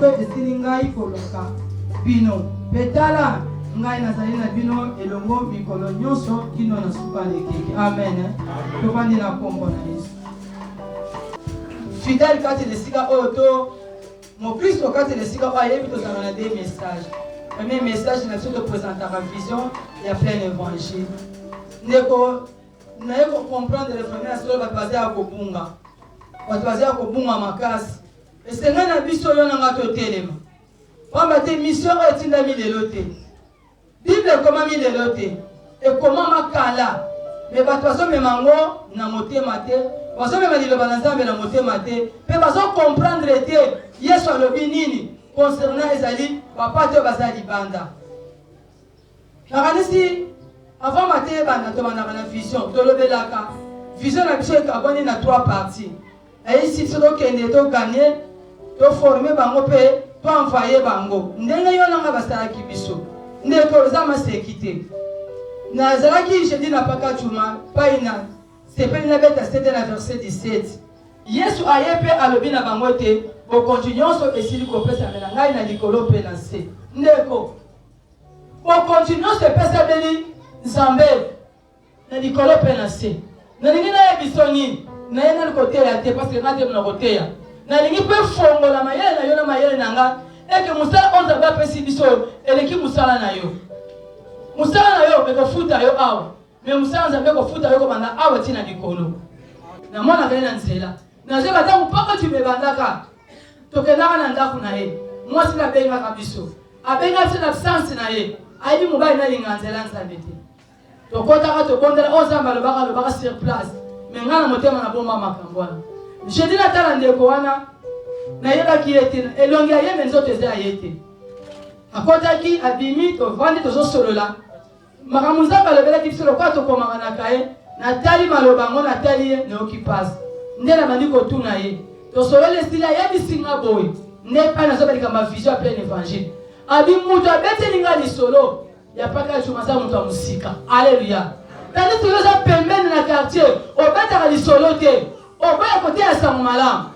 nyonso esili ngai koloka bino. Petala ngai nazali na bino elongo mikolo nyonso kino na suka lekeki. Amen. Tobandi na kombo na Yesu. Fidèle kati lesika oto mon Christ kati lesika oyo ayebi tozala na des messages. Premier message na biso topresentaka vision ya plein évangile. Ndeko naye comprendre le premier solo bato bazali kobunga. Bato bazali kobunga makasi. Esenga na biso yo na ngato telema. Pamba te mission oyo etindami lelo te. Bible ekomami lelo te. Ekomama kala. Me bato bazomema ngo na motema te. Bazomema liloba na Nzambe na motema te. Pe bazo comprendre te Yesu alobi nini concernant ezali papa te bazali banda. Nakanisi avant matin banda to banda na vision tolobelaka. Vision na biso ekaboni na 3 parties. Et ici so kende to gagner to former bango pe to envoyer bango. Ndenge yo nanga basalaki biso. Ndeko za masekite. Na zalaki je dis na paka chuma paina. C'est pas une bête à 7 na verset 17. Yesu ayepe alobi na bango te bo continuons so esili ko pesa mena ngai na likolo pe na se. Ndeko. Bo continuons se pesa beli Nzambe na likolo pe na se. Na ningina ya bisoni na yena côté ya te parce que ngate na côté ya. Na lingi pe fongo la mayele na yo na mayele nanga et que musala onza ba pesi biso eleki musala na yo. Musala na yo beko futa yo awa. Mais musala Nzambe ko futa yo ko banda awa tina likolo. Na mwana kana nzela. Na je bata mpaka tu mebandaka. Tokendaka na ndaku na ye. Mwasi na benga kabiso. Abenga biso na absence na ye. Ayi mobali na linga nzela Nzambe te. Tokotaka tokondela ozamba lobaka sur place. Mais ngana motema na bomba makambo wana. Je dis la tala ndeko wana na yeba ki ete elongi aye menzoto eza yete. Akotaki abimi to vandi to solola. Makamunza balobela ki biso lokwa to komanga na kae na tali malobango na tali ye ne okipas. Ndela mandiko tuna ye. To solola stila ye bisinga boy. Ne pa na soba kama vision plein évangile. Abi muto abete linga li solo. Ya paka chuma sa muto musika. Alléluia. Tandis que nous avons permis dans le quartier, au bêta li solo te. Au bas à côté à sa malam.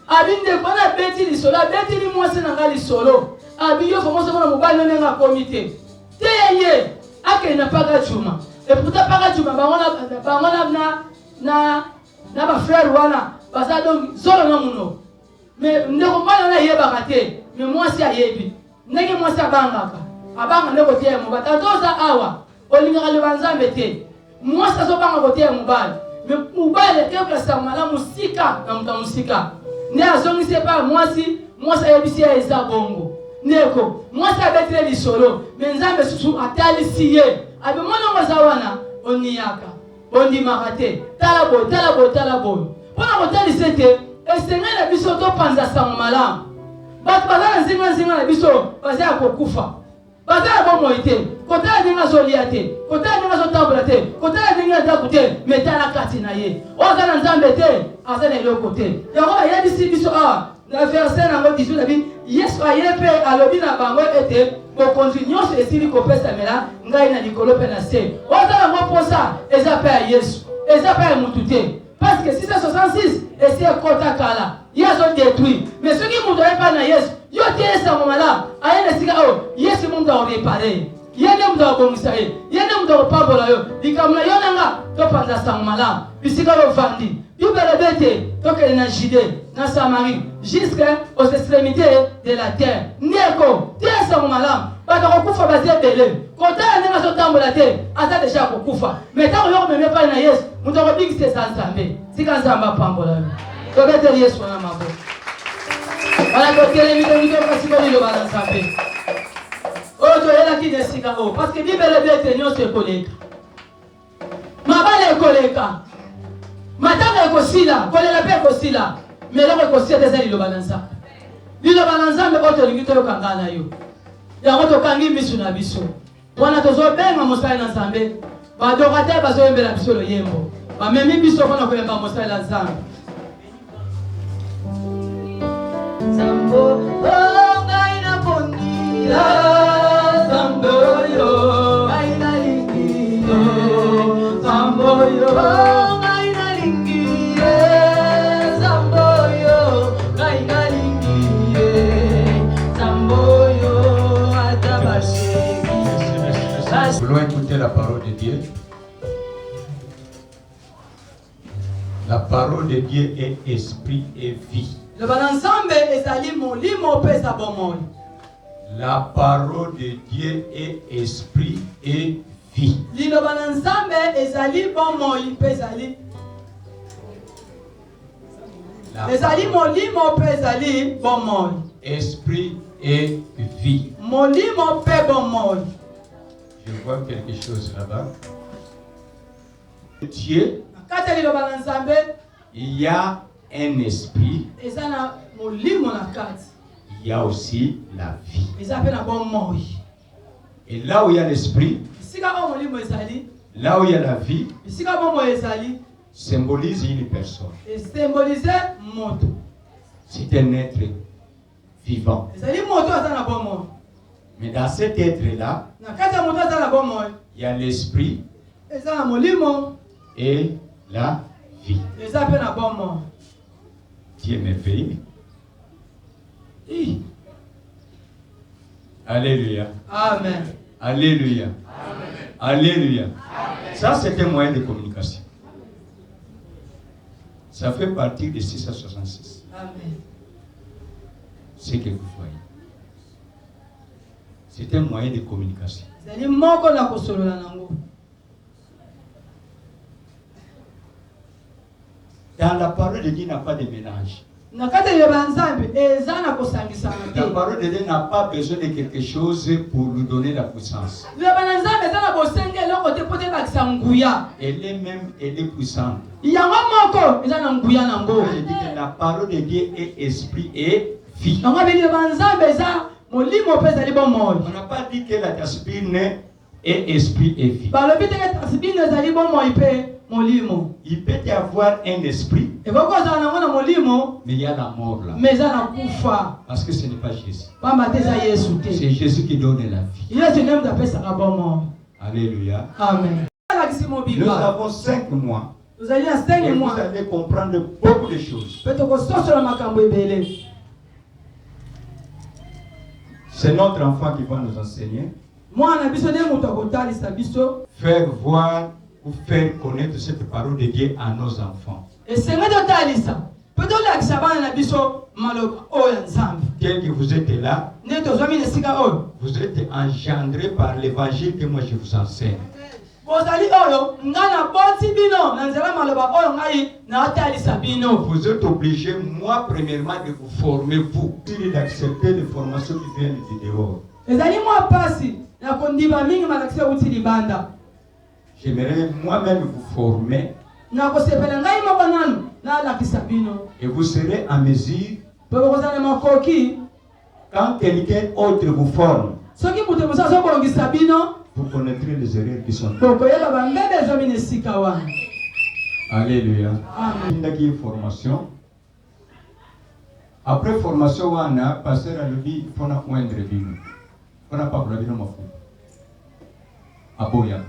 Abi ne kona beti li solo, beti li moi c'est nanga li solo. Abi yo comment ça va mo ba nene na comité. Te ye. Ake na paka chuma. Et pourtant paka chuma bangona na ba frère wana baza donc zolo na muno. Mais ndeko mala na yeba kate, mais moi c'est ayebi. Ndenge moi c'est bangaka. Abanga ndeko te mo batatoza awa. Olinga le banzambe te. Moi ça so banga kote mobali. Mais mobali te place mala musika na muta musika. Ne azongi se pas moi ça yebisi ya eza bongo. Neko, moi ça betre li solo. Mais nzambe susu atali siye. Abe mona mazawana oniyaka. Bondi makate. Tala boy. Pona kotali sete, esenga na biso to panza sango malamu. Bat bazana zinga na biso, bazaya kokufa. Bazaya bomo ite. Kotala dinga zolia te. Kotala dinga zotambola te. Kotala dinga dakute, metala kati na ye. Ozana nzambe te, azana eloko te. Yango ayebisi biso na verset nango 18 nabi, Yesu ayepe alobi na bango ete ko continuons esili ko pesa mela ngai na likolo pe na se. Ozana mo posa eza pe ya Yesu. Eza pe ya mutu te. Parce que 666 et c'est kota kala. Yesu détruit. Mais ce qui nous doit pas na Yesu, yo te sa momala, ayene sika Yesu mundu a réparer. Yene mundu a bongisa ye. Yene mundu a pambola yo. Dikamla yo nanga to panza sa momala. Bisika lo vandi. Bibele bete to ke na Judée, na Samarie, jusqu'aux extrémités de la terre. Ndeko, te sa momala. Bato kokufa baze bele. Kota nanga so tambola te, ata deja kokufa. Mais tant yo me pas na Yesu, mundu a bingise sa Nzambe. Sika Nzamba pambola yo. To bete Yesu na mabo. Ala ko tele mi to kasi ko lo bala Nzambe. Oto ela ki desika o parce que Bibele bete nyo se koleka. Mabale koleka. Mataka ekosila, kolela pe ekosila. Mais loko ekosila tezali lo bala Nzambe. Lo bala Nzambe oto lingi to kangana yo. Ya oto kangi misu na biso. Wana tozo benga mosala na Nzambe. Ba dokate bazo yembela biso lo yembo. Ba memi biso kona ko yemba mosala na Nzambe. Sambo ngai na pondi sambo yo ngai na lingi sambo yo ngai na lingi sambo yo ngai na lingi voulons écouter la parole de Dieu. La parole de Dieu est esprit et vie. Le balansambe ezali molimo pesa bomoi. La parole de Dieu est esprit et vie. Lilo balansambe ezali bomoi pesali. Ezali molimo pesali bomoi. Esprit et vie. Molimo pe bomoi. Je vois quelque chose là-bas. Dieu, il y a un esprit. Il y a aussi la vie. Et là où il y a l'esprit, là où il y a la vie, symbolise une personne. C'est un être vivant. Mais dans cet être-là, il y a l'esprit et la vie. Dieu est merveilleux. Alléluia. Amen. Alléluia. Alléluia. Ça, c'est un moyen de communication. Ça fait partie de 666. Amen. C'est que vous voyez. C'est un moyen de communication. Dans la parole de Dieu, il n'y a pas de mélange. La parole de Dieu n'a pas besoin de quelque chose pour nous donner la puissance. Elle est puissante. Je dis que la parole de Dieu est esprit et vie. On n'a pas dit que la discipline est esprit et vie. Il peut y avoir un esprit, mais il y a la mort là. Parce que ce n'est pas Jésus. C'est Jésus qui donne la vie. Alléluia. Amen. Nous avons 5 mois. Et vous allez comprendre beaucoup de choses. C'est notre enfant qui va nous enseigner. Faire voir ou faire connaître cette parole de Dieu à nos enfants. Tel que vous êtes là, vous êtes engendrés par l'évangile que moi je vous enseigne. Vous êtes obligés, moi premièrement, de vous former, vous, d'accepter les formations qui viennent du dehors. J'aimerais moi-même vous former. Et vous serez en mesure, quand quelqu'un autre vous forme, vous connaîtrez les erreurs qui sont faites. Alléluia. Amen. Formation. Après formation, on a passé à l'objet, il faut moindre vie. On n'a pas pour la vie, non, Aboya.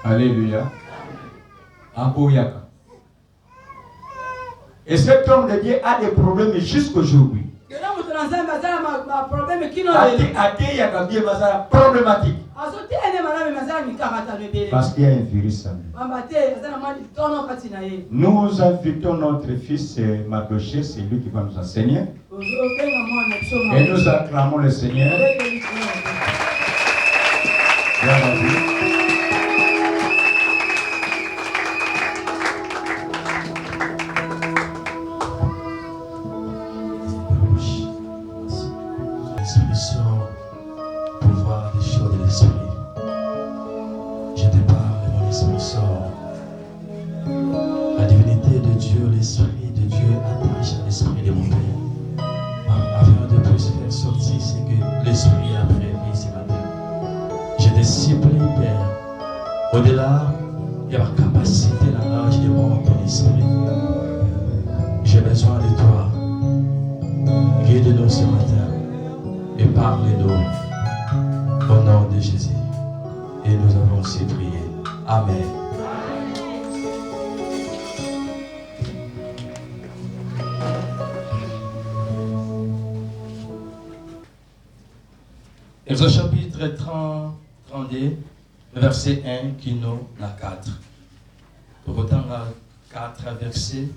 Alléluia. Aboyaka. Et cet homme de Dieu a des problèmes jusqu'aujourd'hui. Problématique. Parce qu'il y a un virus en lui. Nous invitons notre fils Mardoché, c'est lui qui va nous enseigner. Et nous acclamons le Seigneur. Pour voir les choses de l'esprit. Je te parle et mon esprit sort. La divinité de Dieu, l'esprit de Dieu attache à l'esprit de mon Père. Afin de pouvoir faire sortir ce que l'esprit a prévu ce matin. Je te supplie, Père, au-delà de ma capacité dans l'âge de mon esprit. J'ai besoin de toi. Guide-nous ce matin et parle-nous. Au nom de Jésus. Et nous avons aussi prié. Amen. Exode chapitre 30, attendez, le verset 1 qui nous a 4. Autant 4 versets,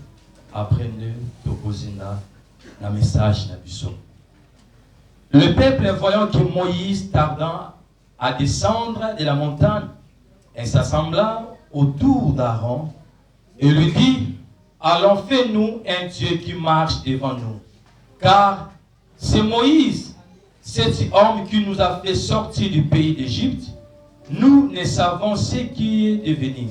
après nous, posina le message de Bisson. Le peuple, voyant que Moïse tardant à descendre de la montagne, et s'assembla autour d'Aaron et lui dit, allons, fais-nous un Dieu qui marche devant nous. Car c'est Moïse, cet homme qui nous a fait sortir du pays d'Égypte. Nous ne savons ce qui est devenu.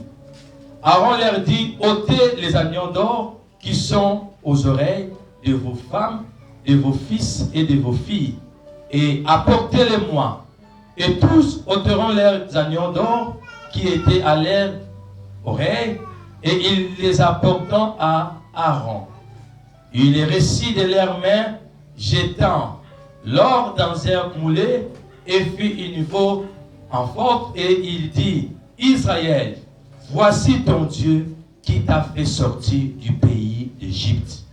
Aaron leur dit, ôtez les agneaux d'or qui sont aux oreilles de vos femmes, de vos fils et de vos filles, et apportez-les-moi. Et tous ôteront leurs agneaux d'or qui étaient à leurs oreilles, et ils les apporteront à Aaron. Il les reçut de leurs mains, jetant l'or dans un moulet, et fit une voix en forte, et il dit, Israël, voici ton Dieu qui t'a fait sortir du pays d'Égypte.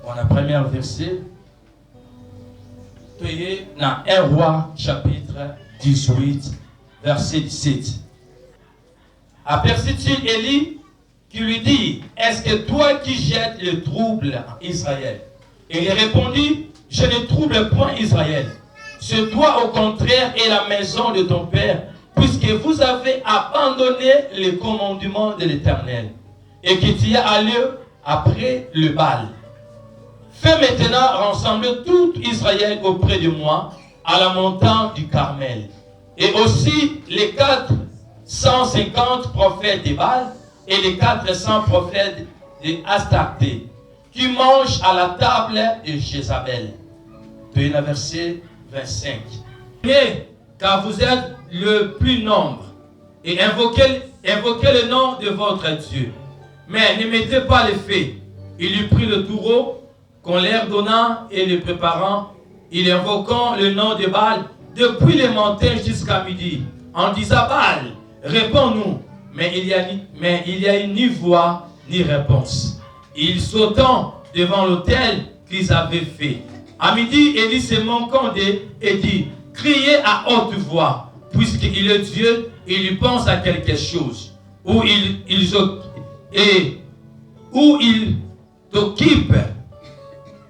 On a premier verset. Dans 1 Roi, chapitre 18, verset 17. Aperçut-il Élie qui lui dit, est-ce que toi qui jettes le trouble en Israël? Et il répondit, je ne trouble point Israël. C'est toi au contraire et la maison de ton père, puisque vous avez abandonné les commandements de l'Éternel, et que tu as allé après le Baal. Fais maintenant rassembler tout Israël auprès de moi, à la montagne du Carmel. Et aussi les 450 prophètes de Baal et les 400 prophètes de Astarté, qui mangent à la table de Jézabel. Verset 25. Mais, car vous êtes le plus nombre, et invoquez le nom de votre Dieu. Mais ne mettez pas les faits. Il lui prit le taureau qu'on leur donna et le préparant, ils invoquant le nom de Baal depuis le matin jusqu'à midi, en disant Baal, réponds-nous. Mais il y a ni voix ni réponse. Ils sautant devant l'autel qu'ils avaient fait. À midi, Élie se manquant et dit, criez à haute voix, puisqu'il est Dieu, il pense à quelque chose, où il t'occupe,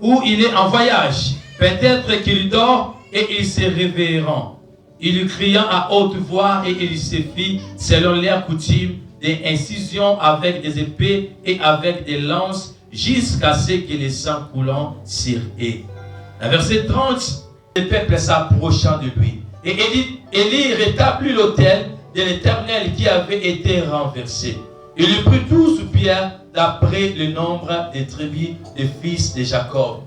où il est en voyage. Peut-être qu'il dort et ils se réveilleront. Il criant à haute voix et il se fit, selon leur coutume, des incisions avec des épées et avec des lances, jusqu'à ce que les sang coulant sur eux. Dans verset 30, le peuple s'approchant de lui. Et Élie rétablit l'autel de l'Éternel qui avait été renversé. Il lui prit 12 pierres d'après le nombre des tribus des fils de Jacob.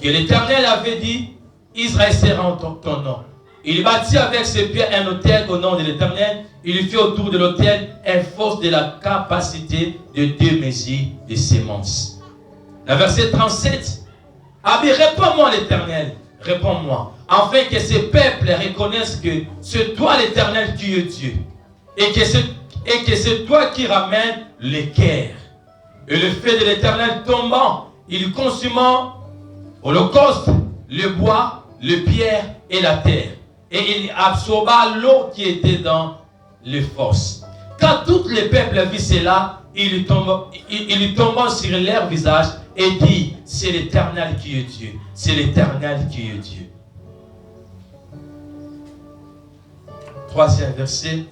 Que l'Éternel avait dit, Israël sera ton nom. Il bâtit avec ses pierres un autel au nom de l'Éternel. Il fit autour de l'autel un fosse de la capacité de 2 mesures de semences. Dans verset 37, Abi, réponds-moi l'Éternel, réponds-moi, afin que ces peuples reconnaissent que c'est toi l'Éternel qui est Dieu, et que c'est toi qui ramènes les guerres. Et le feu de l'Éternel tombant, il consumant holocauste, le bois, le pierre et la terre. Et il absorba l'eau qui était dans les fosses. Quand tous les peuples virent cela, il tomba sur leur visage et dit, c'est l'Éternel qui est Dieu. C'est l'Éternel qui est Dieu. Troisième verset.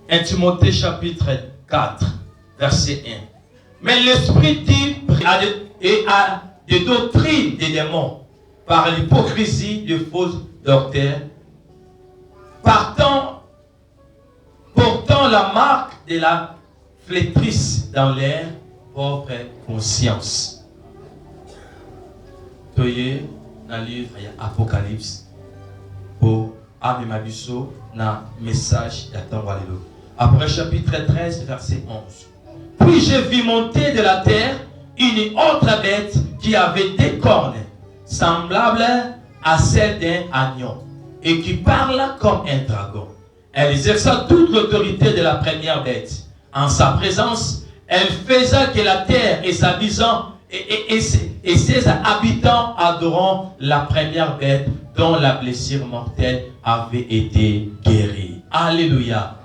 1 Timothée chapitre 4, verset 1. Mais l'Esprit dit à des doctrines des démons, par l'hypocrisie de fausses docteurs, portant la marque de la flétrisse dans leur propre conscience. Toye dans le livre Apocalypse pour Amimabiso dans message d'Atanwalelo. Après chapitre 13, verset 11. Puis je vis monter de la terre une autre bête qui avait des cornes, semblables à celle d'un agneau, et qui parle comme un dragon. Elle exerça toute l'autorité de la première bête. En sa présence, elle faisait que la terre et sa maison et ses habitants adorant la première bête dont la blessure mortelle avait été guérie. Alléluia.